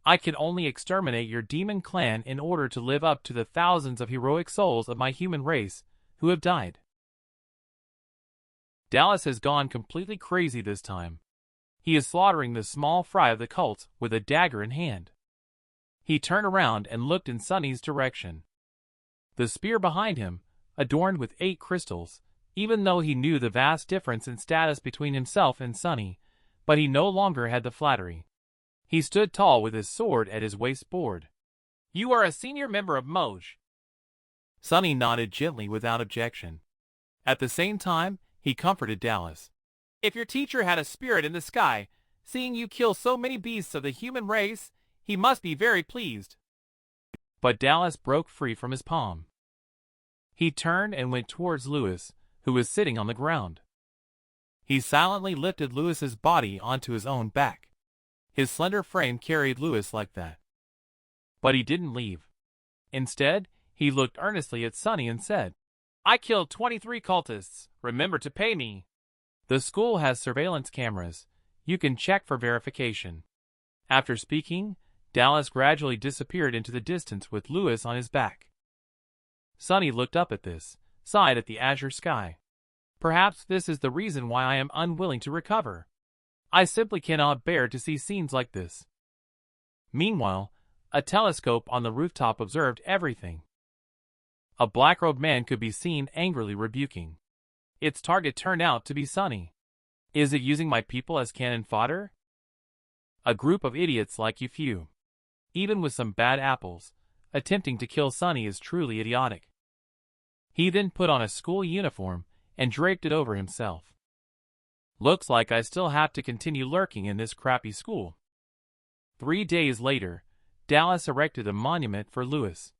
I can only exterminate your demon clan in order to live up to the thousands of heroic souls of my human race who have died. Dallas has gone completely crazy this time. He is slaughtering the small fry of the cult with a dagger in hand. He turned around and looked in Sunny's direction. The spear behind him, adorned with 8 crystals, even though he knew the vast difference in status between himself and Sunny, but he no longer had the flattery. He stood tall with his sword at his waistboard. You are a senior member of Moj. Sunny nodded gently without objection. At the same time, he comforted Dallas. If your teacher had a spirit in the sky, seeing you kill so many beasts of the human race, he must be very pleased. But Dallas broke free from his palm. He turned and went towards Lewis, who was sitting on the ground. He silently lifted Lewis's body onto his own back. His slender frame carried Lewis like that. But he didn't leave. Instead, he looked earnestly at Sunny and said, I killed 23 cultists. Remember to pay me. The school has surveillance cameras. You can check for verification. After speaking, Dallas gradually disappeared into the distance with Lewis on his back. Sunny looked up at this, sighed at the azure sky. Perhaps this is the reason why I am unwilling to recover. I simply cannot bear to see scenes like this. Meanwhile, a telescope on the rooftop observed everything. A black-robed man could be seen angrily rebuking. Its target turned out to be Sunny. Is it using my people as cannon fodder? A group of idiots like you few. Even with some bad apples, attempting to kill Sunny is truly idiotic. He then put on a school uniform and draped it over himself. Looks like I still have to continue lurking in this crappy school. 3 days later, Dallas erected a monument for Lewis.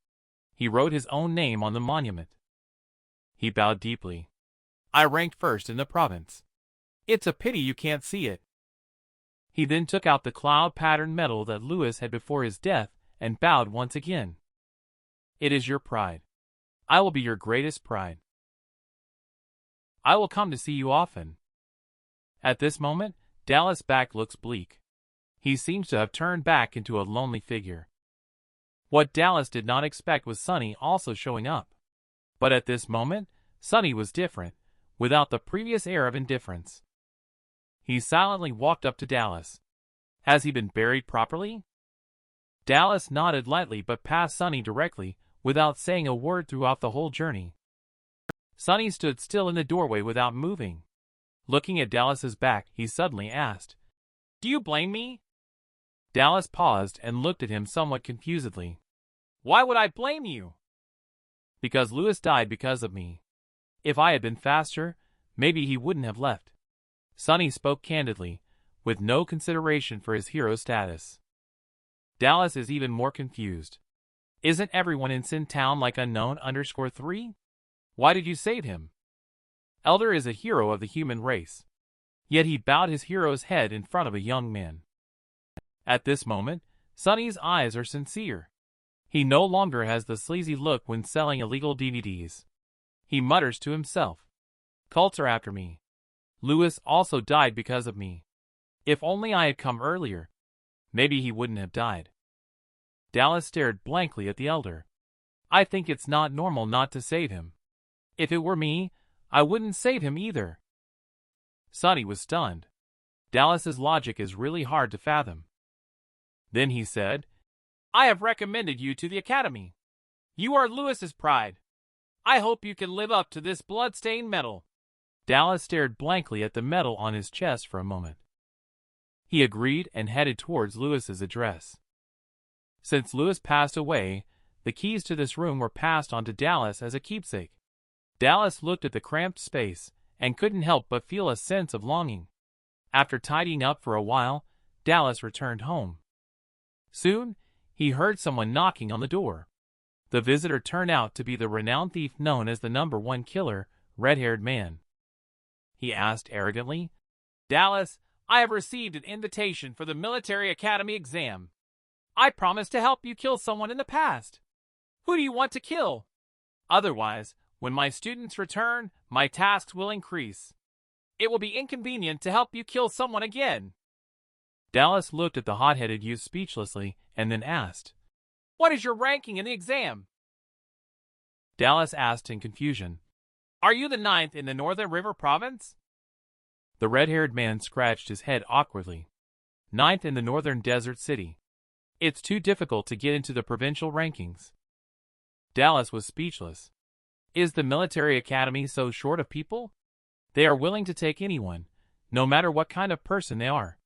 He wrote his own name on the monument. He bowed deeply. I ranked first in the province. It's a pity you can't see it. He then took out the cloud-patterned medal that Lewis had before his death and bowed once again. It is your pride. I will be your greatest pride. I will come to see you often. At this moment, Dallas' back looks bleak. He seems to have turned back into a lonely figure. What Dallas did not expect was Sunny also showing up. But at this moment, Sunny was different, without the previous air of indifference. He silently walked up to Dallas. Has he been buried properly? Dallas nodded lightly but passed Sunny directly, without saying a word throughout the whole journey. Sunny stood still in the doorway without moving. Looking at Dallas's back, he suddenly asked, Do you blame me? Dallas paused and looked at him somewhat confusedly. Why would I blame you? Because Lewis died because of me. If I had been faster, maybe he wouldn't have left. Sunny spoke candidly, with no consideration for his hero status. Dallas is even more confused. Isn't everyone in Sin Town like Unknown_3? Why did you save him? Elder is a hero of the human race. Yet he bowed his hero's head in front of a young man. At this moment, Sunny's eyes are sincere. He no longer has the sleazy look when selling illegal DVDs. He mutters to himself, Cults are after me. Lewis also died because of me. If only I had come earlier, maybe he wouldn't have died. Dallas stared blankly at the elder. I think it's not normal not to save him. If it were me, I wouldn't save him either. Sunny was stunned. Dallas's logic is really hard to fathom. Then he said, I have recommended you to the academy. You are Lewis's pride. I hope you can live up to this blood-stained medal. Dallas stared blankly at the medal on his chest for a moment. He agreed and headed towards Lewis's address. Since Lewis passed away, the keys to this room were passed on to Dallas as a keepsake. Dallas looked at the cramped space and couldn't help but feel a sense of longing. After tidying up for a while, Dallas returned home. Soon, he heard someone knocking on the door. The visitor turned out to be the renowned thief known as the #1 killer, red-haired man. He asked arrogantly, Dallas, I have received an invitation for the military academy exam. I promised to help you kill someone in the past. Who do you want to kill? Otherwise, when my students return, my tasks will increase. It will be inconvenient to help you kill someone again. Dallas looked at the hot-headed youth speechlessly and then asked, "What is your ranking in the exam?" Dallas asked in confusion, "Are you the 9th in the Northern River Province?" The red-haired man scratched his head awkwardly. "9th in the Northern Desert City. It's too difficult to get into the provincial rankings." Dallas was speechless. Is the military academy so short of people? They are willing to take anyone, no matter what kind of person they are.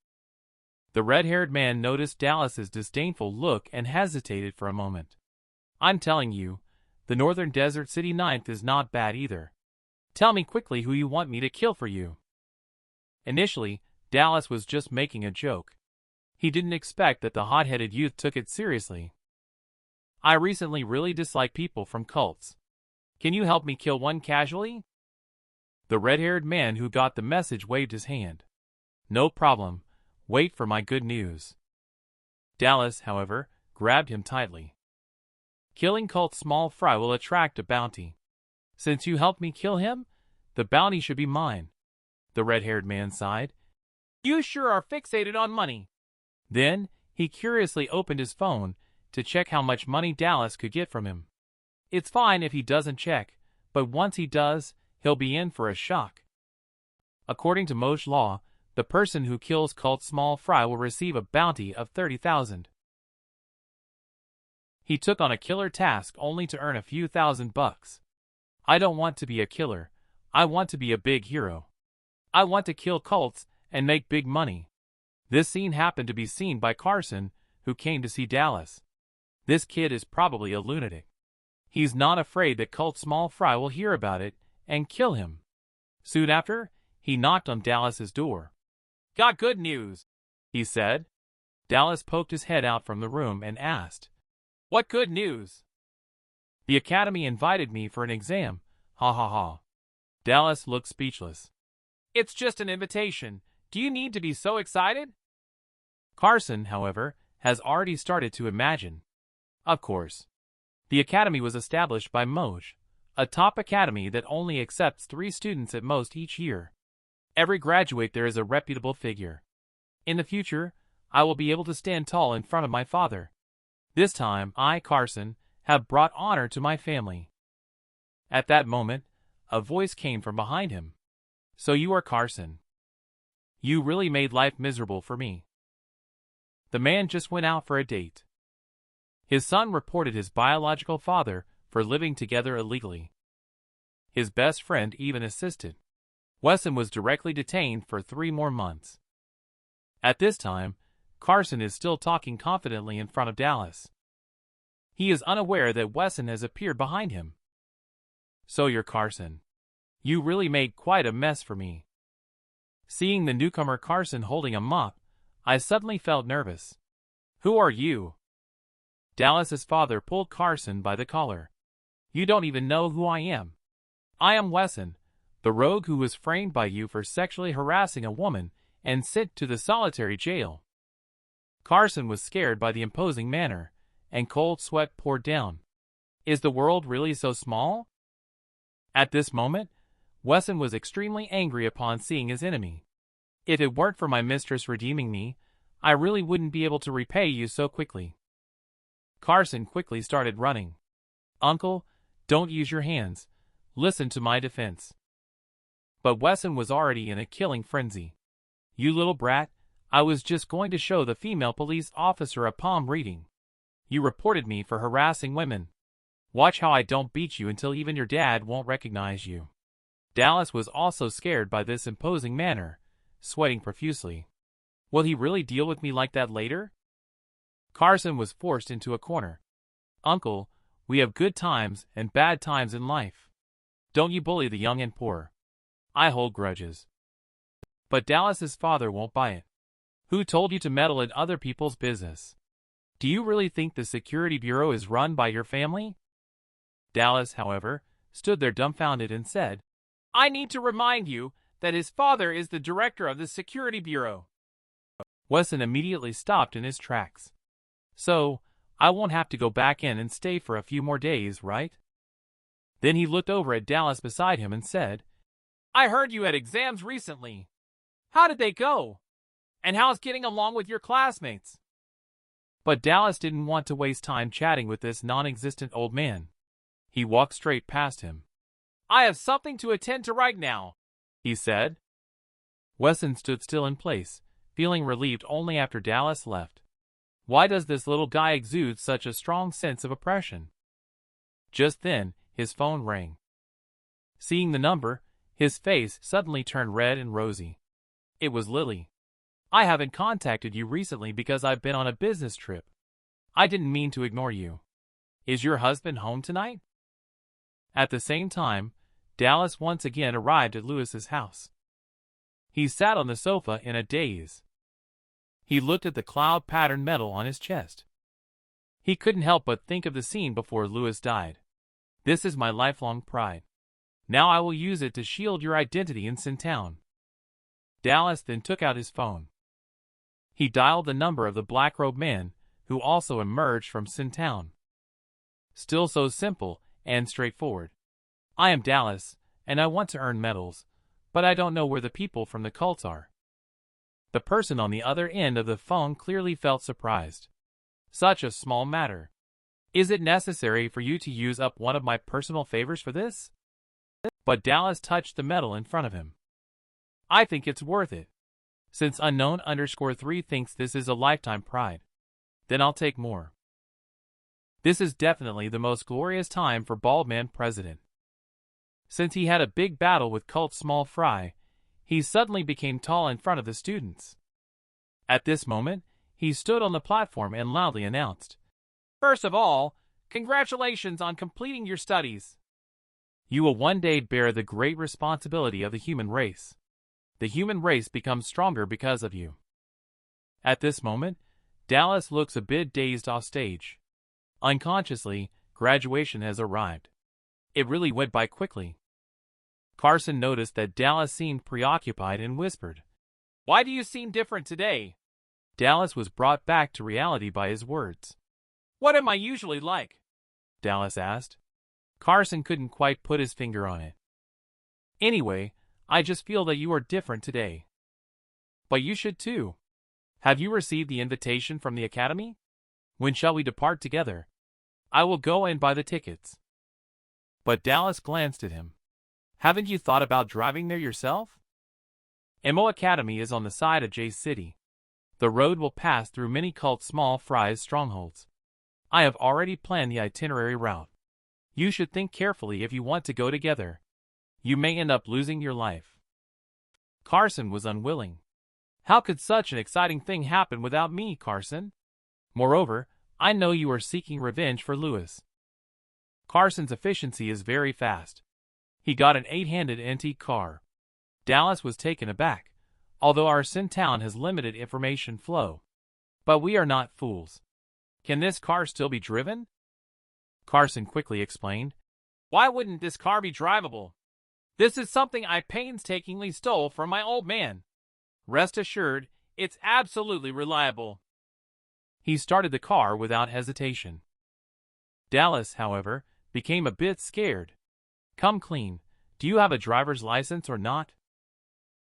The red-haired man noticed Dallas's disdainful look and hesitated for a moment. "I'm telling you, the Northern Desert City 9th is not bad either. Tell me quickly who you want me to kill for you." Initially, Dallas was just making a joke. He didn't expect that the hot-headed youth took it seriously. "I recently really dislike people from cults. Can you help me kill one casually?" The red-haired man who got the message waved his hand. "No problem. Wait for my good news." Dallas, however, grabbed him tightly. "Killing cult small fry will attract a bounty. Since you helped me kill him, the bounty should be mine." The red-haired man sighed. "You sure are fixated on money." Then, he curiously opened his phone to check how much money Dallas could get from him. It's fine if he doesn't check, but once he does, he'll be in for a shock. According to Moj law, the person who kills cult small fry will receive a bounty of 30,000. He took on a killer task only to earn a few $1,000. I don't want to be a killer. I want to be a big hero. I want to kill cults and make big money. This scene happened to be seen by Carson, who came to see Dallas. This kid is probably a lunatic. He's not afraid that cult small fry will hear about it and kill him. Soon after, he knocked on Dallas's door. "Got good news," he said. Dallas poked his head out from the room and asked, "What good news?" "The academy invited me for an exam. Ha ha ha." Dallas looked speechless. "It's just an invitation. Do you need to be so excited?" Carson, however, has already started to imagine. Of course. The academy was established by Moj, a top academy that only accepts 3 students at most each year. Every graduate there is a reputable figure. In the future, I will be able to stand tall in front of my father. This time, I, Carson, have brought honor to my family. At that moment, a voice came from behind him. "So you are Carson. You really made life miserable for me." The man just went out for a date. His son reported his biological father for living together illegally. His best friend even assisted. Wesson was directly detained for 3 more months. At this time, Carson is still talking confidently in front of Dallas. He is unaware that Wesson has appeared behind him. "So you're Carson. You really made quite a mess for me." Seeing the newcomer Carson holding a mop, I suddenly felt nervous. "Who are you?" Dallas's father pulled Carson by the collar. "You don't even know who I am. I am Wesson, the rogue who was framed by you for sexually harassing a woman and sent to the solitary jail." Carson was scared by the imposing manner, and cold sweat poured down. Is the world really so small? At this moment, Wesson was extremely angry upon seeing his enemy. "If it weren't for my mistress redeeming me, I really wouldn't be able to repay you so quickly." Carson quickly started running. "Uncle, don't use your hands. Listen to my defense." But Wesson was already in a killing frenzy. "You little brat, I was just going to show the female police officer a palm reading. You reported me for harassing women. Watch how I don't beat you until even your dad won't recognize you." Dallas was also scared by this imposing manner, sweating profusely. Will he really deal with me like that later? Carson was forced into a corner. "Uncle, we have good times and bad times in life. Don't you bully the young and poor. I hold grudges." But Dallas's father won't buy it. "Who told you to meddle in other people's business? Do you really think the security bureau is run by your family?" Dallas, however, stood there dumbfounded and said, "I need to remind you that his father is the director of the security bureau." Wesson immediately stopped in his tracks. "So, I won't have to go back in and stay for a few more days, right?" Then he looked over at Dallas beside him and said, "I heard you had exams recently. How did they go?" And how's getting along with your classmates? But Dallas didn't want to waste time chatting with this non-existent old man. He walked straight past him. I have something to attend to right now, he said. Wesson stood still in place, feeling relieved only after Dallas left. Why does this little guy exude such a strong sense of oppression? Just then, his phone rang. Seeing the number, his face suddenly turned red and rosy. It was Lily. I haven't contacted you recently because I've been on a business trip. I didn't mean to ignore you. Is your husband home tonight? At the same time, Dallas once again arrived at Lewis's house. He sat on the sofa in a daze. He looked at the cloud-patterned medal on his chest. He couldn't help but think of the scene before Lewis died. This is my lifelong pride. Now I will use it to shield your identity in Sintown. Dallas then took out his phone. He dialed the number of the black-robed man, who also emerged from Sintown. Still so simple and straightforward. I am Dallas, and I want to earn medals, but I don't know where the people from the cult are. The person on the other end of the phone clearly felt surprised. Such a small matter. Is it necessary for you to use up one of my personal favors for this? But Dallas touched the medal in front of him. I think it's worth it. Since unknown_3 thinks this is a lifetime pride, then I'll take more. This is definitely the most glorious time for Baldman President. Since he had a big battle with Cult Small Fry, he suddenly became tall in front of the students. At this moment, he stood on the platform and loudly announced, First of all, congratulations on completing your studies. You will one day bear the great responsibility of the human race. The human race becomes stronger because of you. At this moment, Dallas looks a bit dazed off stage. Unconsciously, graduation has arrived. It really went by quickly. Carson noticed that Dallas seemed preoccupied and whispered, Why do you seem different today? Dallas was brought back to reality by his words. What am I usually like? Dallas asked. Carson couldn't quite put his finger on it. Anyway, I just feel that you are different today. But you should too. Have you received the invitation from the academy? When shall we depart together? I will go and buy the tickets. But Dallas glanced at him. Haven't you thought about driving there yourself? MO Academy is on the side of J City. The road will pass through many cult Small Fry's strongholds. I have already planned the itinerary route. You should think carefully if you want to go together. You may end up losing your life. Carson was unwilling. How could such an exciting thing happen without me, Carson? Moreover, I know you are seeking revenge for Lewis. Carson's efficiency is very fast. He got an 8-handed antique car. Dallas was taken aback, although our Sintown has limited information flow. But we are not fools. Can this car still be driven? Carson quickly explained. Why wouldn't this car be drivable? This is something I painstakingly stole from my old man. Rest assured, it's absolutely reliable. He started the car without hesitation. Dallas, however, became a bit scared. Come clean, do you have a driver's license or not?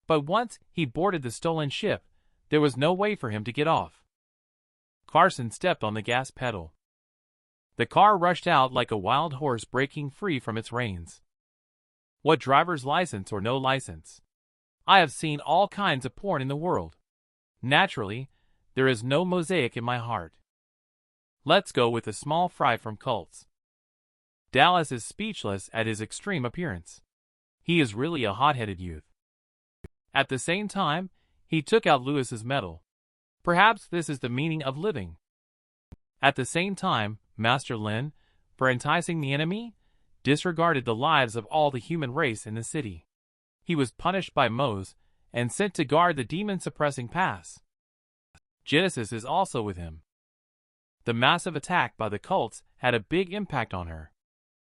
But once he boarded the stolen ship, there was no way for him to get off. Carson stepped on the gas pedal. The car rushed out like a wild horse breaking free from its reins. What driver's license or no license? I have seen all kinds of porn in the world. Naturally, there is no mosaic in my heart. Let's go with a small fry from cults. Dallas is speechless at his extreme appearance. He is really a hot-headed youth. At the same time, he took out Lewis's medal. Perhaps this is the meaning of living. At the same time, Master Lin, for enticing the enemy, disregarded the lives of all the human race in the city. He was punished by Mose and sent to guard the demon-suppressing pass. Genesis is also with him. The massive attack by the cults had a big impact on her.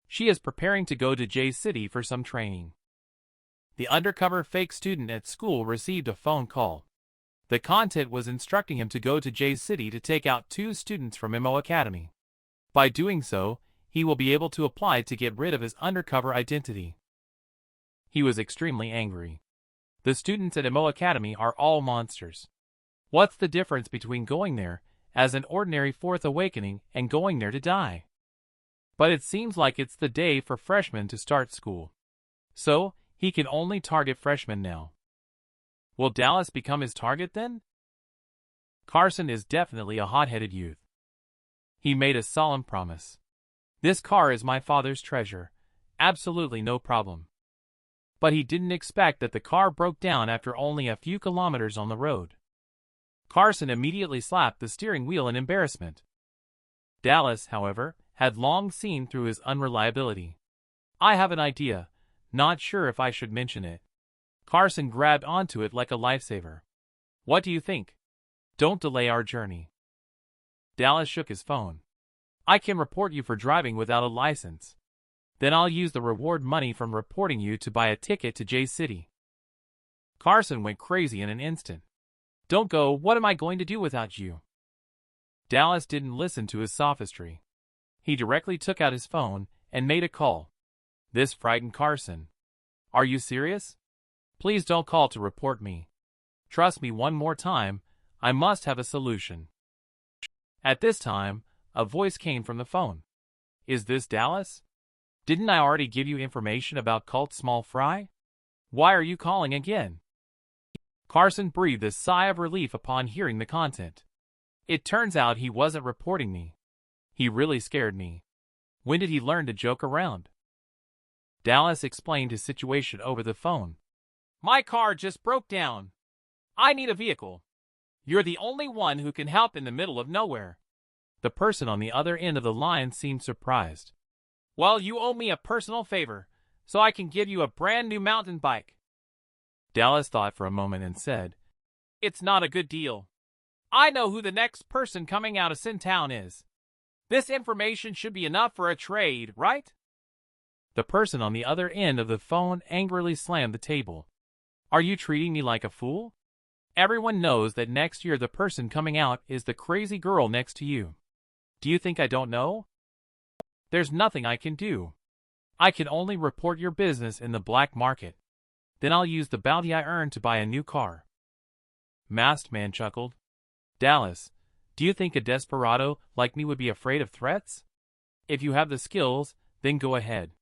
She is preparing to go to J City for some training. The undercover fake student at school received a phone call. The content was instructing him to go to J City to take out 2 students from MO Academy. By doing so, he will be able to apply to get rid of his undercover identity. He was extremely angry. The students at MO Academy are all monsters. What's the difference between going there as an ordinary fourth awakening and going there to die? But it seems like it's the day for freshmen to start school. So, he can only target freshmen now. Will Dallas become his target then? Carson is definitely a hot-headed youth. He made a solemn promise. This car is my father's treasure. Absolutely no problem. But he didn't expect that the car broke down after only a few kilometers on the road. Carson immediately slapped the steering wheel in embarrassment. Dallas, however, had long seen through his unreliability. I have an idea. Not sure if I should mention it. Carson grabbed onto it like a lifesaver. What do you think? Don't delay our journey. Dallas shook his phone. I can report you for driving without a license. Then I'll use the reward money from reporting you to buy a ticket to J City. Carson went crazy in an instant. Don't go, what am I going to do without you? Dallas didn't listen to his sophistry. He directly took out his phone and made a call. This frightened Carson. Are you serious? Please don't call to report me. Trust me one more time, I must have a solution. At this time, a voice came from the phone. Is this Dallas? Didn't I already give you information about Cult Small Fry? Why are you calling again? Carson breathed a sigh of relief upon hearing the content. It turns out he wasn't reporting me. He really scared me. When did he learn to joke around? Dallas explained his situation over the phone. My car just broke down. I need a vehicle. You're the only one who can help in the middle of nowhere. The person on the other end of the line seemed surprised. Well, you owe me a personal favor, so I can give you a brand new mountain bike. Dallas thought for a moment and said, It's not a good deal. I know who the next person coming out of Sin Town is. This information should be enough for a trade, right? The person on the other end of the phone angrily slammed the table. Are you treating me like a fool? Everyone knows that next year the person coming out is the crazy girl next to you. Do you think I don't know? There's nothing I can do. I can only report your business in the black market. Then I'll use the bounty I earned to buy a new car. Masked Man chuckled. Dallas, do you think a desperado like me would be afraid of threats? If you have the skills, then go ahead.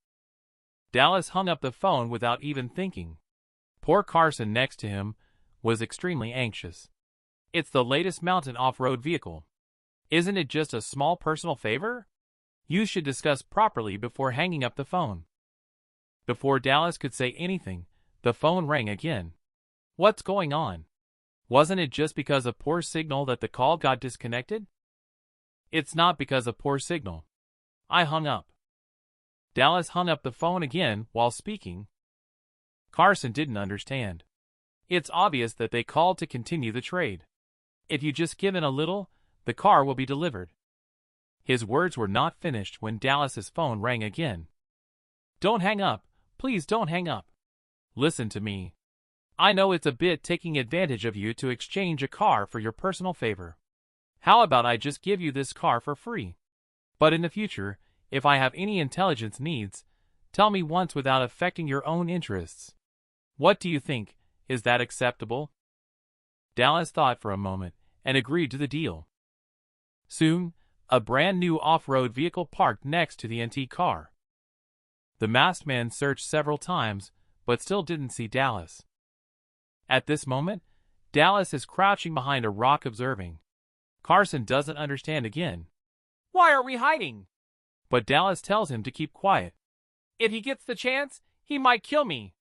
Dallas hung up the phone without even thinking. Poor Carson next to him was extremely anxious. It's the latest mountain off-road vehicle. Isn't it just a small personal favor? You should discuss properly before hanging up the phone. Before Dallas could say anything, the phone rang again. What's going on? Wasn't it just because of poor signal that the call got disconnected? It's not because of poor signal. I hung up. Dallas hung up the phone again while speaking. Carson didn't understand. It's obvious that they called to continue the trade. If you just give in a little, the car will be delivered. His words were not finished when Dallas's phone rang again. Don't hang up. Please don't hang up. Listen to me. I know it's a bit taking advantage of you to exchange a car for your personal favor. How about I just give you this car for free? But in the future, if I have any intelligence needs, tell me once without affecting your own interests. What do you think? Is that acceptable? Dallas thought for a moment and agreed to the deal. Soon, a brand new off-road vehicle parked next to the antique car. The masked man searched several times, but still didn't see Dallas. At this moment, Dallas is crouching behind a rock observing. Carson doesn't understand again. Why are we hiding? But Dallas tells him to keep quiet. If he gets the chance, he might kill me.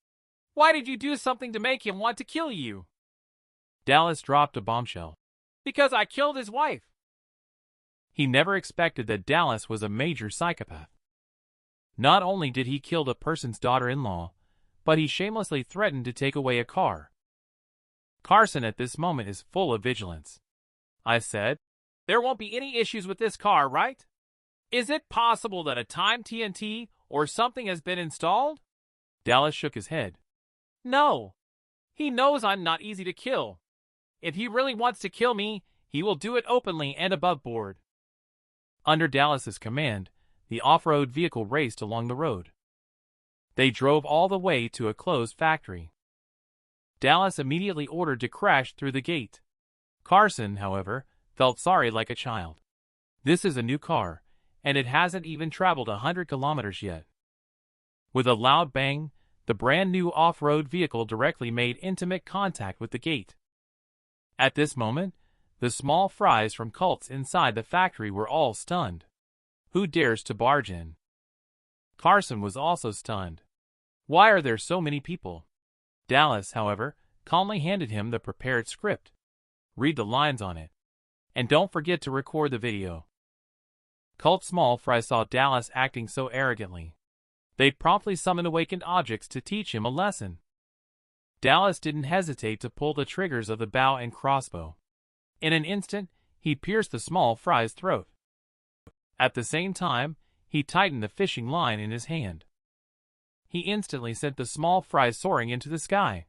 Why did you do something to make him want to kill you? Dallas dropped a bombshell. Because I killed his wife. He never expected that Dallas was a major psychopath. Not only did he kill a person's daughter-in-law, but he shamelessly threatened to take away a car. Carson at this moment is full of vigilance. I said, there won't be any issues with this car, right? Is it possible that a time TNT or something has been installed? Dallas shook his head. No. He knows I'm not easy to kill. If he really wants to kill me, he will do it openly and above board. Under Dallas's command, the off-road vehicle raced along the road. They drove all the way to a closed factory. Dallas immediately ordered to crash through the gate. Carson, however, felt sorry like a child. This is a new car, and it hasn't even traveled 100 kilometers yet. With a loud bang, the brand new off-road vehicle directly made intimate contact with the gate. At this moment, the small fries from cults inside the factory were all stunned. Who dares to barge in? Carson was also stunned. Why are there so many people? Dallas, however, calmly handed him the prepared script. Read the lines on it. And don't forget to record the video. Cult small fry saw Dallas acting so arrogantly. They'd promptly summon awakened objects to teach him a lesson. Dallas didn't hesitate to pull the triggers of the bow and crossbow. In an instant, he pierced the small fry's throat. At the same time, he tightened the fishing line in his hand. He instantly sent the small fry soaring into the sky.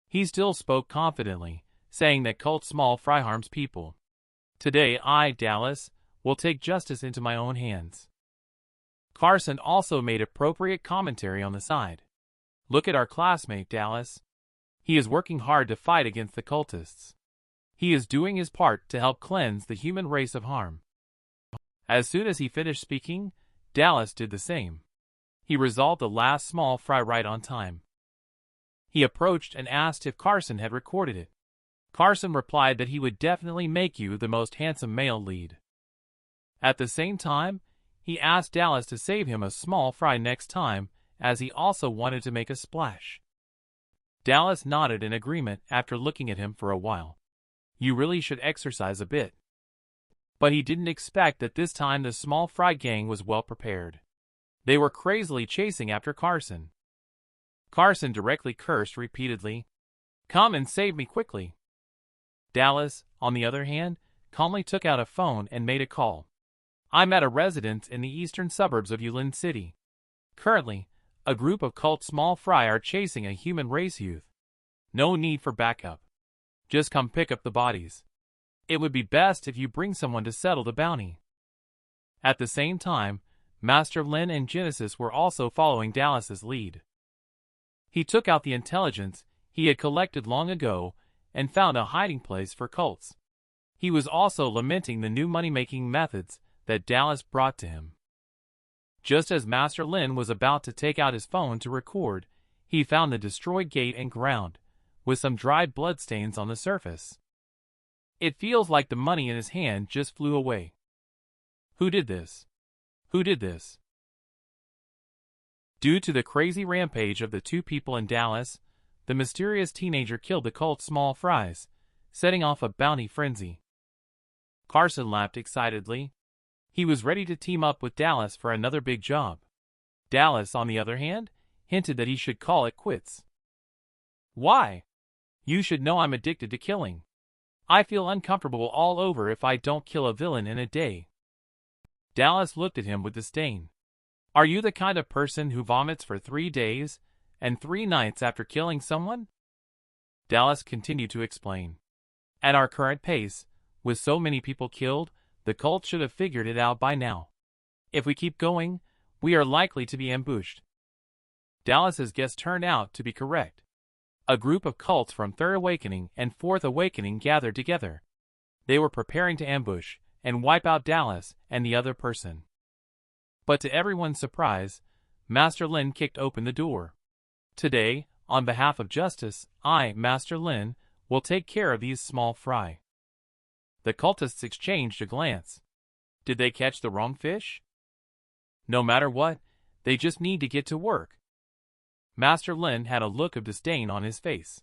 He still spoke confidently, saying that cult small fry harms people. Today I, Dallas, will take justice into my own hands. Carson also made appropriate commentary on the side. Look at our classmate, Dallas. He is working hard to fight against the cultists. He is doing his part to help cleanse the human race of harm. As soon as he finished speaking, Dallas did the same. He resolved the last small fry right on time. He approached and asked if Carson had recorded it. Carson replied that he would definitely make you the most handsome male lead. At the same time, he asked Dallas to save him a small fry next time, as he also wanted to make a splash. Dallas nodded in agreement after looking at him for a while. You really should exercise a bit. But he didn't expect that this time the small fry gang was well prepared. They were crazily chasing after Carson. Carson directly cursed repeatedly. Come and save me quickly. Dallas, on the other hand, calmly took out a phone and made a call. I'm at a residence in the eastern suburbs of Yulin City. Currently, a group of cult small fry are chasing a human race youth. No need for backup. Just come pick up the bodies. It would be best if you bring someone to settle the bounty. At the same time, Master Lin and Genesis were also following Dallas's lead. He took out the intelligence he had collected long ago and found a hiding place for cults. He was also lamenting the new money-making methods that Dallas brought to him. Just as Master Lin was about to take out his phone to record, he found the destroyed gate and ground, with some dried bloodstains on the surface. It feels like the money in his hand just flew away. Who did this? Who did this? Due to the crazy rampage of the two people in Dallas, the mysterious teenager killed the cult small fries, setting off a bounty frenzy. Carson laughed excitedly. He was ready to team up with Dallas for another big job. Dallas, on the other hand, hinted that he should call it quits. Why? You should know I'm addicted to killing. I feel uncomfortable all over if I don't kill a villain in a day. Dallas looked at him with disdain. Are you the kind of person who vomits for 3 days and 3 nights after killing someone? Dallas continued to explain. At our current pace, with so many people killed, the cult should have figured it out by now. If we keep going, we are likely to be ambushed. Dallas's guess turned out to be correct. A group of cults from Third Awakening and Fourth Awakening gathered together. They were preparing to ambush and wipe out Dallas and the other person. But to everyone's surprise, Master Lin kicked open the door. Today, on behalf of justice, I, Master Lin, will take care of these small fry. The cultists exchanged a glance. Did they catch the wrong fish? No matter what, they just need to get to work. Master Lin had a look of disdain on his face.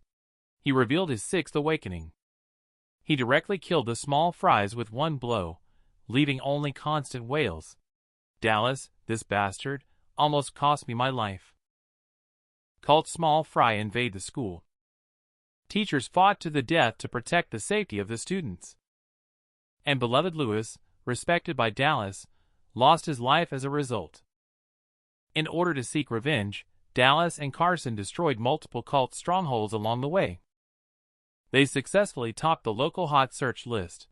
He revealed his 6th awakening. He directly killed the small fries with one blow, leaving only constant wails. Dallas, this bastard, almost cost me my life. Cult small fry invade the school. Teachers fought to the death to protect the safety of the students. And beloved Lewis, respected by Dallas, lost his life as a result. In order to seek revenge, Dallas and Carson destroyed multiple cult strongholds along the way. They successfully topped the local hot search list.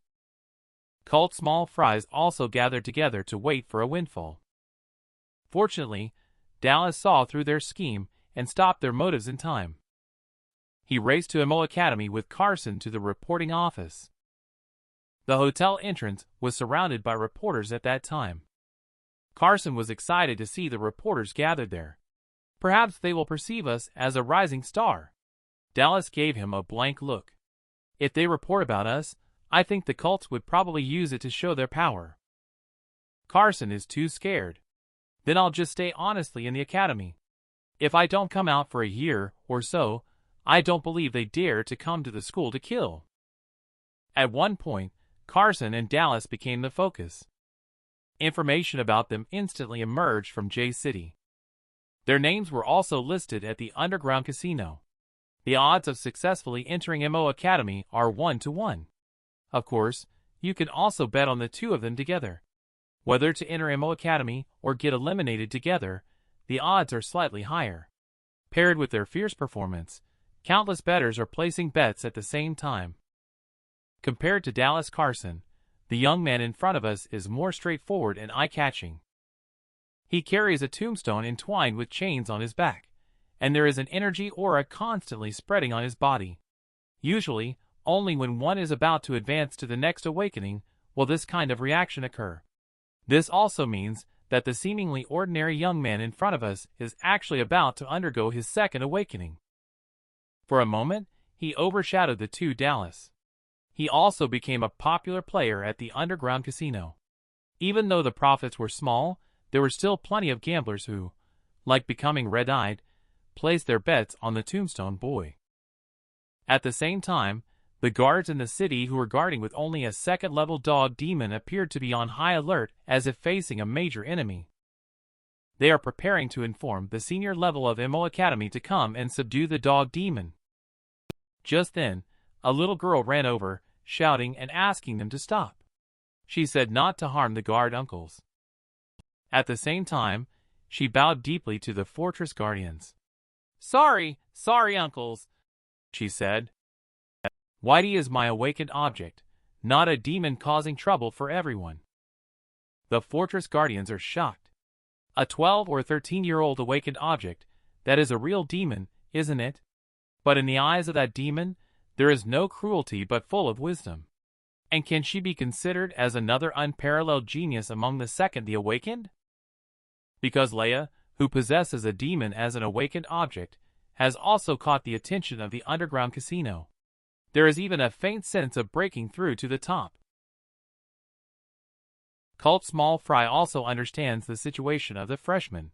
Cult small fries also gathered together to wait for a windfall. Fortunately, Dallas saw through their scheme and stopped their motives in time. He raced to Emo Academy with Carson to the reporting office. The hotel entrance was surrounded by reporters at that time. Carson was excited to see the reporters gathered there. Perhaps they will perceive us as a rising star. Dallas gave him a blank look. If they report about us, I think the cults would probably use it to show their power. Carson is too scared. Then I'll just stay honestly in the academy. If I don't come out for a year or so, I don't believe they dare to come to the school to kill. At one point, Carson and Dallas became the focus. Information about them instantly emerged from J City. Their names were also listed at the underground casino. The odds of successfully entering MO Academy are 1-to-1. Of course, you can also bet on the two of them together. Whether to enter MO Academy or get eliminated together, the odds are slightly higher. Paired with their fierce performance, countless bettors are placing bets at the same time. Compared to Dallas Carson, the young man in front of us is more straightforward and eye-catching. He carries a tombstone entwined with chains on his back, and there is an energy aura constantly spreading on his body. Usually, only when one is about to advance to the next awakening will this kind of reaction occur. This also means that the seemingly ordinary young man in front of us is actually about to undergo his second awakening. For a moment, he overshadowed the two Dallas. He also became a popular player at the underground casino. Even though the profits were small, there were still plenty of gamblers who, like becoming red-eyed, placed their bets on the Tombstone Boy. At the same time, the guards in the city who were guarding with only a second-level dog demon appeared to be on high alert as if facing a major enemy. They are preparing to inform the senior level of MO Academy to come and subdue the dog demon. Just then, a little girl ran over, shouting and asking them to stop. She said not to harm the guard uncles. At the same time, she bowed deeply to the fortress guardians. Sorry, uncles, she said. Whitey is my awakened object, not a demon causing trouble for everyone. The fortress guardians are shocked. A 12 or 13-year-old awakened object, that is a real demon, isn't it? But in the eyes of that demon, there is no cruelty but full of wisdom. And can she be considered as another unparalleled genius among the second the awakened? Because Leia, who possesses a demon as an awakened object, has also caught the attention of the underground casino. There is even a faint sense of breaking through to the top. Culp Small Fry also understands the situation of the freshman.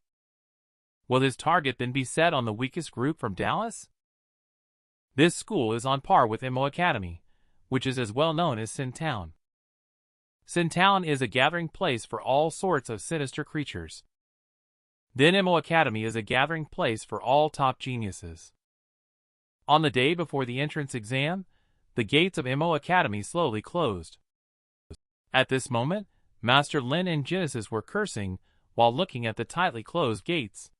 Will his target then be set on the weakest group from Dallas? This school is on par with MO Academy, which is as well known as Sin Town. Sin Town is a gathering place for all sorts of sinister creatures. Then MO Academy is a gathering place for all top geniuses. On the day before the entrance exam, the gates of MO Academy slowly closed. At this moment, Master Lin and Genesis were cursing while looking at the tightly closed gates.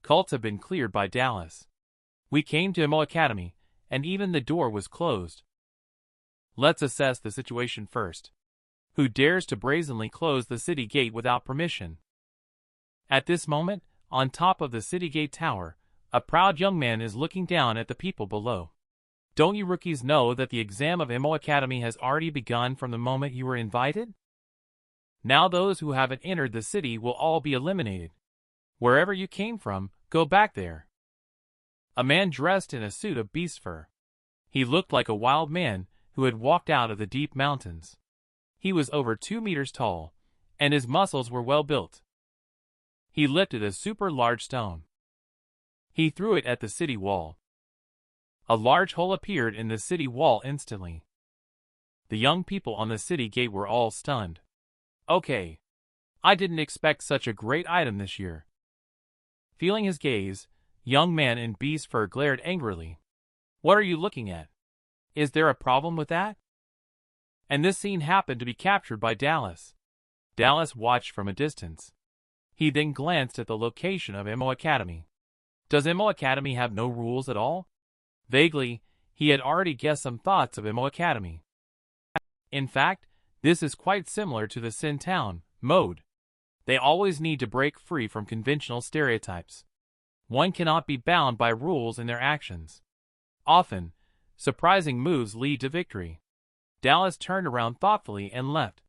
Cults have been cleared by Dallas. We came to MO Academy, and even the door was closed. Let's assess the situation first. Who dares to brazenly close the city gate without permission? At this moment, on top of the city gate tower, a proud young man is looking down at the people below. Don't you rookies know that the exam of MO Academy has already begun from the moment you were invited? Now those who haven't entered the city will all be eliminated. Wherever you came from, go back there. A man dressed in a suit of beast fur. He looked like a wild man who had walked out of the deep mountains. He was over 2 meters tall, and his muscles were well built. He lifted a super large stone. He threw it at the city wall. A large hole appeared in the city wall instantly. The young people on the city gate were all stunned. Okay. I didn't expect such a great item this year. Feeling his gaze, young man in beast fur glared angrily. What are you looking at? Is there a problem with that? And this scene happened to be captured by Dallas. Dallas watched from a distance. He then glanced at the location of MO Academy. Does MO Academy have no rules at all? Vaguely, he had already guessed some thoughts of MO Academy. In fact, this is quite similar to the Sin Town mode. They always need to break free from conventional stereotypes. One cannot be bound by rules in their actions. Often, surprising moves lead to victory. Dallas turned around thoughtfully and left.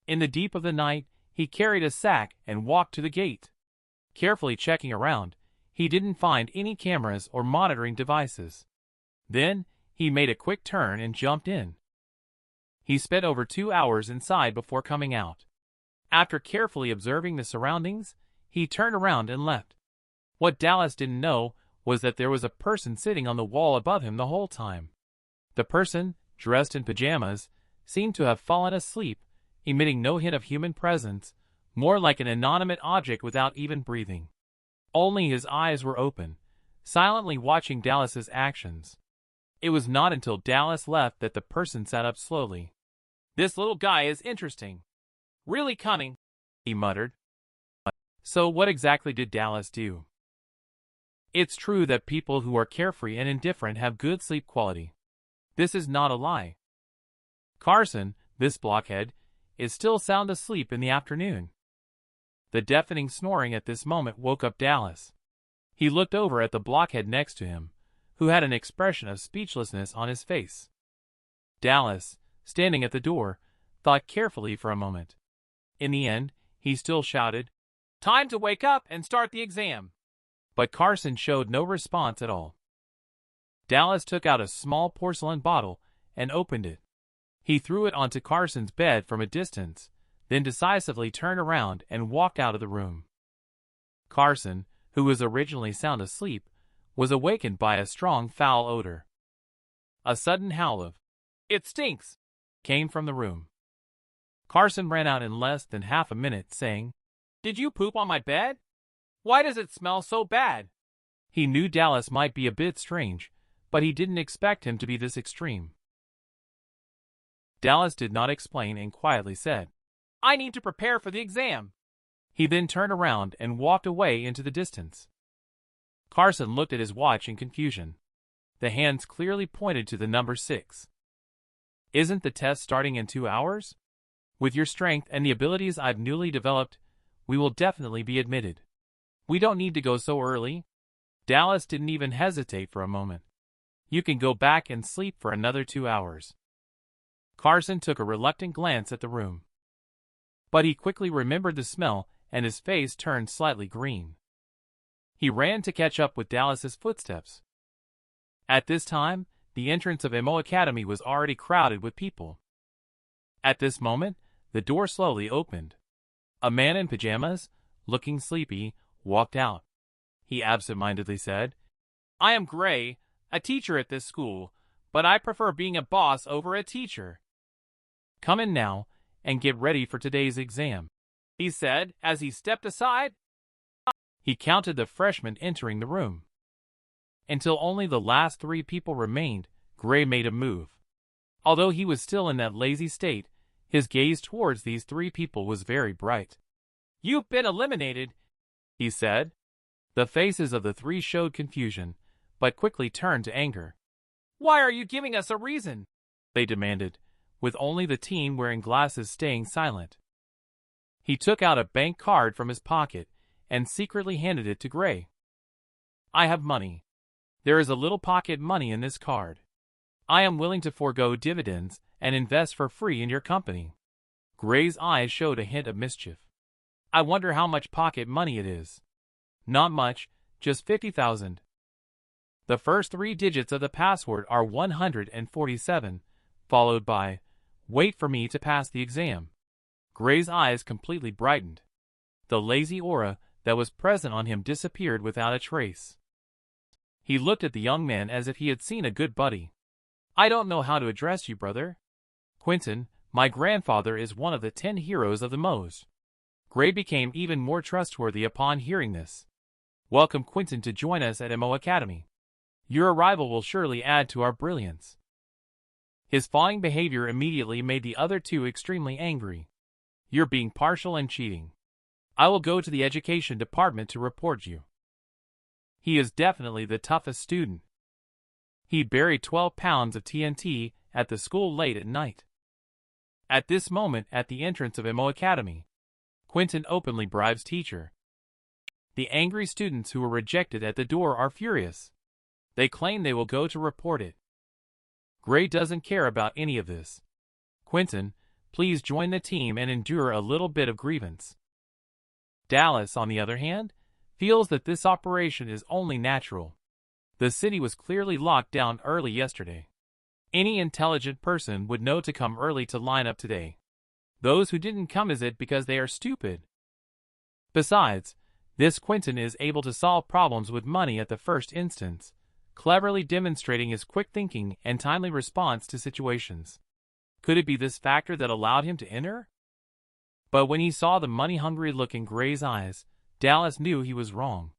In the deep of the night, he carried a sack and walked to the gate. Carefully checking around, he didn't find any cameras or monitoring devices. Then, he made a quick turn and jumped in. He spent over 2 hours inside before coming out. After carefully observing the surroundings, he turned around and left. What Dallas didn't know was that there was a person sitting on the wall above him the whole time. The person, dressed in pajamas, seemed to have fallen asleep, emitting no hint of human presence, more like an inanimate object without even breathing. Only his eyes were open, silently watching Dallas's actions. It was not until Dallas left that the person sat up slowly. "This little guy is interesting. Really cunning," he muttered. So what exactly did Dallas do? It's true that people who are carefree and indifferent have good sleep quality. This is not a lie. Carson, this blockhead, is still sound asleep in the afternoon. The deafening snoring at this moment woke up Dallas. He looked over at the blockhead next to him, who had an expression of speechlessness on his face. Dallas, standing at the door, thought carefully for a moment. In the end, he still shouted, "Time to wake up and start the exam." But Carson showed no response at all. Dallas took out a small porcelain bottle and opened it. He threw it onto Carson's bed from a distance, then decisively turned around and walked out of the room. Carson, who was originally sound asleep, was awakened by a strong foul odor. A sudden howl of, "It stinks!" came from the room. Carson ran out in less than half a minute, saying, "Did you poop on my bed? Why does it smell so bad?" He knew Dallas might be a bit strange, but he didn't expect him to be this extreme. Dallas did not explain and quietly said, "I need to prepare for the exam." He then turned around and walked away into the distance. Carson looked at his watch in confusion. The hands clearly pointed to the number 6. "Isn't the test starting in 2 hours? With your strength and the abilities I've newly developed, we will definitely be admitted. We don't need to go so early." Dallas didn't even hesitate for a moment. "You can go back and sleep for another 2 hours." Carson took a reluctant glance at the room. But he quickly remembered the smell and his face turned slightly green. He ran to catch up with Dallas's footsteps. At this time, the entrance of MO Academy was already crowded with people. At this moment, the door slowly opened. A man in pajamas, looking sleepy, walked out. He absent-mindedly said, "I am Gray, a teacher at this school, but I prefer being a boss over a teacher. Come in now and get ready for today's exam," he said as he stepped aside. He counted the freshmen entering the room. Until only the last 3 people remained, Gray made a move. Although he was still in that lazy state, his gaze towards these 3 people was very bright. "You've been eliminated," he said. The faces of the 3 showed confusion, but quickly turned to anger. "Why are you giving us a reason?" they demanded, with only the teen wearing glasses staying silent. He took out a bank card from his pocket and secretly handed it to Gray. "I have money. There is a little pocket money in this card. I am willing to forego dividends and invest for free in your company." Gray's eyes showed a hint of mischief. "I wonder how much pocket money it is." "Not much, just 50,000. The first 3 digits of the password are 147, followed by, 'Wait for me to pass the exam.'" Gray's eyes completely brightened. The lazy aura that was present on him disappeared without a trace. He looked at the young man as if he had seen a good buddy. "I don't know how to address you, brother." "Quentin, my grandfather is one of the 10 heroes of the Moes." Gray became even more trustworthy upon hearing this. "Welcome Quentin to join us at MO Academy. Your arrival will surely add to our brilliance." His fawning behavior immediately made the other 2 extremely angry. "You're being partial and cheating. I will go to the education department to report you." He is definitely the toughest student. He buried 12 pounds of TNT at the school late at night. At this moment, at the entrance of MO Academy, Quentin openly bribes teacher. The angry students who were rejected at the door are furious. They claim they will go to report it. Gray doesn't care about any of this. Quentin, please join the team and endure a little bit of grievance. Dallas, on the other hand, feels that this operation is only natural. The city was clearly locked down early yesterday. Any intelligent person would know to come early to line up today. Those who didn't come, is it because they are stupid? Besides, this Quentin is able to solve problems with money at the first instance, cleverly demonstrating his quick thinking and timely response to situations. Could it be this factor that allowed him to enter? But when he saw the money-hungry look in Gray's eyes, Dallas knew he was wrong.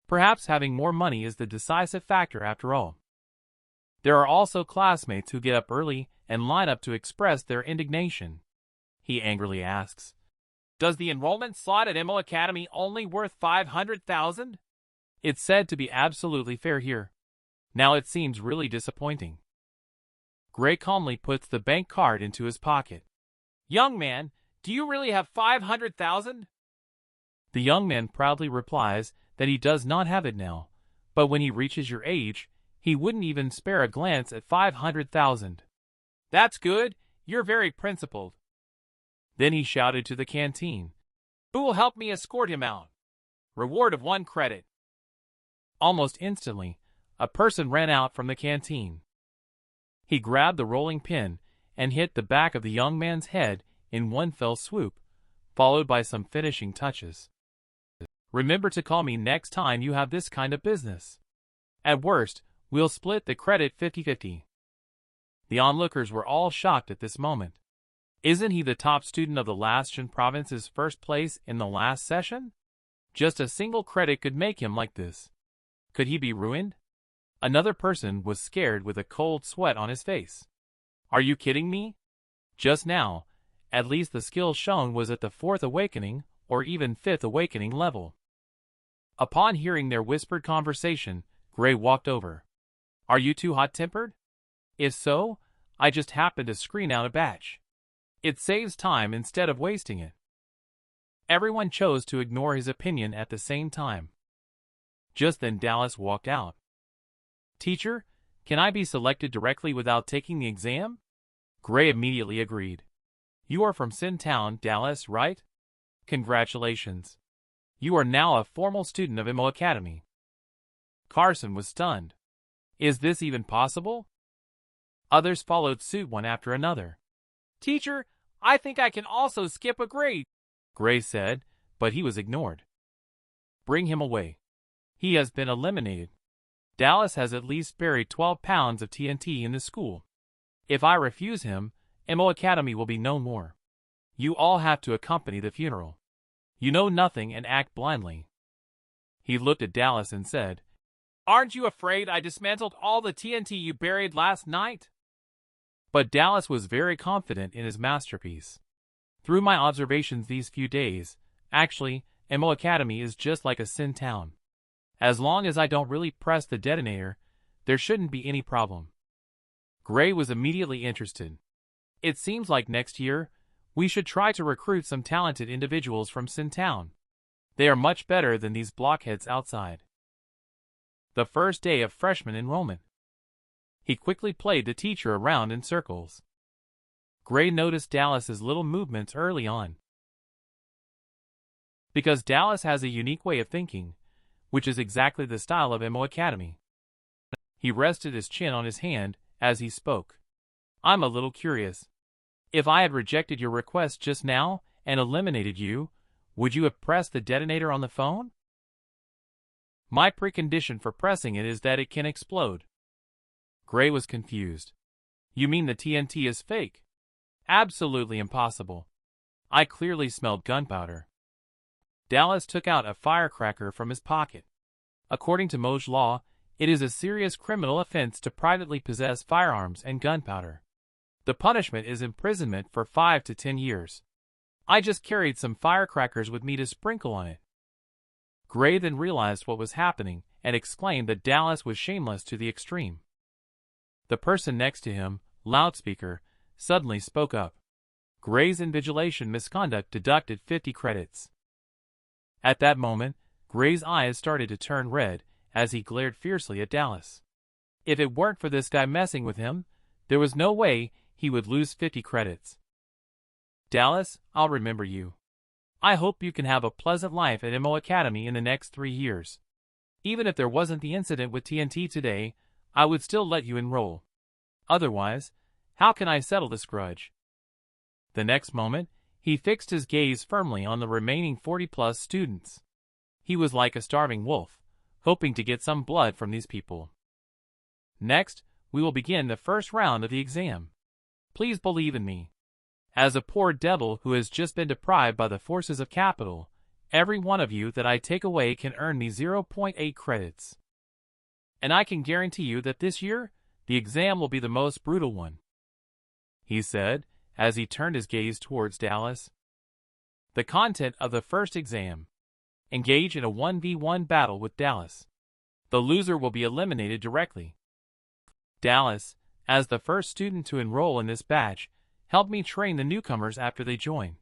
Perhaps having more money is the decisive factor after all. There are also classmates who get up early and line up to express their indignation. He angrily asks, "Does the enrollment slot at MO Academy only worth 500,000? It's said to be absolutely fair here. Now it seems really disappointing." Gray calmly puts the bank card into his pocket. "Young man, do you really have 500,000? The young man proudly replies that he does not have it now, but when he reaches your age, he wouldn't even spare a glance at 500,000. "That's good, you're very principled." Then he shouted to the canteen, "Who will help me escort him out? Reward of 1 credit. Almost instantly, a person ran out from the canteen. He grabbed the rolling pin and hit the back of the young man's head in one fell swoop, followed by some finishing touches. "Remember to call me next time you have this kind of business. At worst, we'll split the credit 50-50. The onlookers were all shocked at this moment. Isn't he the top student of the Lashan province's first place in the last session? Just a single credit could make him like this. Could he be ruined? Another person was scared with a cold sweat on his face. "Are you kidding me? Just now, at least the skill shown was at the 4th awakening or even 5th awakening level." Upon hearing their whispered conversation, Gray walked over. "Are you too hot-tempered? If so, I just happened to screen out a batch. It saves time instead of wasting it." Everyone chose to ignore his opinion at the same time. Just then Dallas walked out. "Teacher, can I be selected directly without taking the exam?" Gray immediately agreed. "You are from Sin Town, Dallas, right? Congratulations. You are now a formal student of MO Academy." Carson was stunned. Is this even possible? Others followed suit one after another. "Teacher, I think I can also skip a grade," Gray said, but he was ignored. "Bring him away. He has been eliminated. Dallas has at least buried 12 pounds of TNT in the school. If I refuse him, MO Academy will be no more. You all have to accompany the funeral. You know nothing and act blindly." He looked at Dallas and said, "Aren't you afraid I dismantled all the TNT you buried last night?" But Dallas was very confident in his masterpiece. "Through my observations these few days, actually, MO Academy is just like a Sin Town. As long as I don't really press the detonator, there shouldn't be any problem." Gray was immediately interested. "It seems like next year, we should try to recruit some talented individuals from Sin Town. They are much better than these blockheads outside." The first day of freshman enrollment. He quickly played the teacher around in circles. Gray noticed Dallas's little movements early on. Because Dallas has a unique way of thinking, which is exactly the style of MO Academy. He rested his chin on his hand as he spoke. "I'm a little curious. If I had rejected your request just now and eliminated you, would you have pressed the detonator on the phone?" "My precondition for pressing it is that it can explode." Gray was confused. "You mean the TNT is fake?" "Absolutely impossible. I clearly smelled gunpowder." Dallas took out a firecracker from his pocket. According to Moj law, it is a serious criminal offense to privately possess firearms and gunpowder. The punishment is imprisonment for 5 to 10 years. I just carried some firecrackers with me to sprinkle on it. Gray then realized what was happening and exclaimed that Dallas was shameless to the extreme. The person next to him, loudspeaker, suddenly spoke up. Gray's invigilation misconduct deducted 50 credits. At that moment, Gray's eyes started to turn red as he glared fiercely at Dallas. If it weren't for this guy messing with him, there was no way he would lose 50 credits. Dallas, I'll remember you. I hope you can have a pleasant life at MO Academy in the next 3 years. Even if there wasn't the incident with TNT today, I would still let you enroll. Otherwise, how can I settle this grudge? The next moment, he fixed his gaze firmly on the remaining 40-plus students. He was like a starving wolf, hoping to get some blood from these people. Next, we will begin the first round of the exam. Please believe in me. As a poor devil who has just been deprived by the forces of capital, every one of you that I take away can earn me 0.8 credits. And I can guarantee you that this year, the exam will be the most brutal one, he said, as he turned his gaze towards Dallas. The content of the first exam. Engage in a 1v1 battle with Dallas. The loser will be eliminated directly. Dallas, as the first student to enroll in this batch, help me train the newcomers after they join.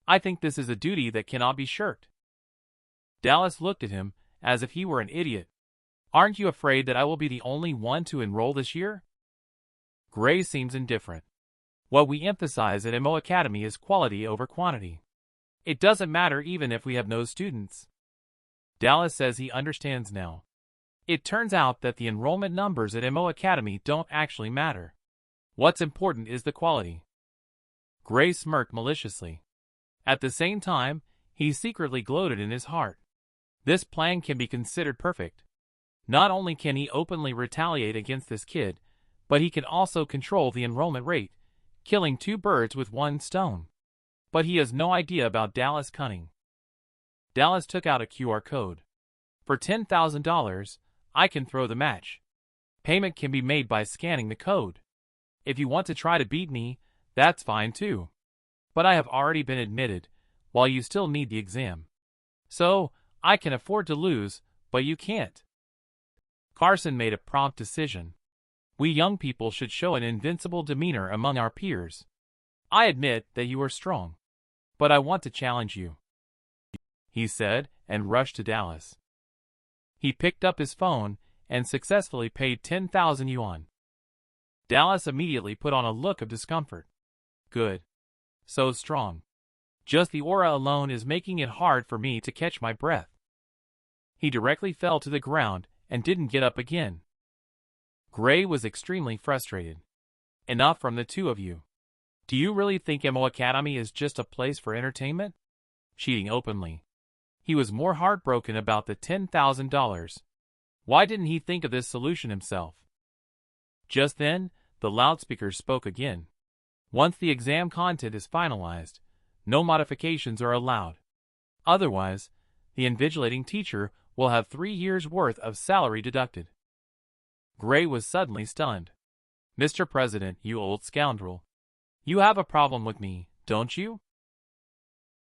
I think this is a duty that cannot be shirked. Dallas looked at him as if he were an idiot. Aren't you afraid that I will be the only one to enroll this year? Gray seems indifferent. What we emphasize at MO Academy is quality over quantity. It doesn't matter even if we have no students. Dallas says he understands now. It turns out that the enrollment numbers at MO Academy don't actually matter. What's important is the quality. Gray smirked maliciously. At the same time, he secretly gloated in his heart. This plan can be considered perfect. Not only can he openly retaliate against this kid, but he can also control the enrollment rate, killing 2 birds with 1 stone. But he has no idea about Dallas' cunning. Dallas took out a QR code. For $10,000, I can throw the match. Payment can be made by scanning the code. If you want to try to beat me, that's fine too. But I have already been admitted, while you still need the exam. So, I can afford to lose, but you can't. Carson made a prompt decision. We young people should show an invincible demeanor among our peers. I admit that you are strong. But I want to challenge you, he said, and rushed to Dallas. He picked up his phone and successfully paid 10,000 yuan. Dallas immediately put on a look of discomfort. Good. So strong. Just the aura alone is making it hard for me to catch my breath. He directly fell to the ground and didn't get up again. Gray was extremely frustrated. Enough from the two of you. Do you really think MO Academy is just a place for entertainment? Cheating openly. He was more heartbroken about the $10,000. Why didn't he think of this solution himself? Just then, the loudspeakers spoke again. Once the exam content is finalized, no modifications are allowed. Otherwise, the invigilating teacher will have 3 years' worth of salary deducted. Gray was suddenly stunned. Mr. President, you old scoundrel. You have a problem with me, don't you?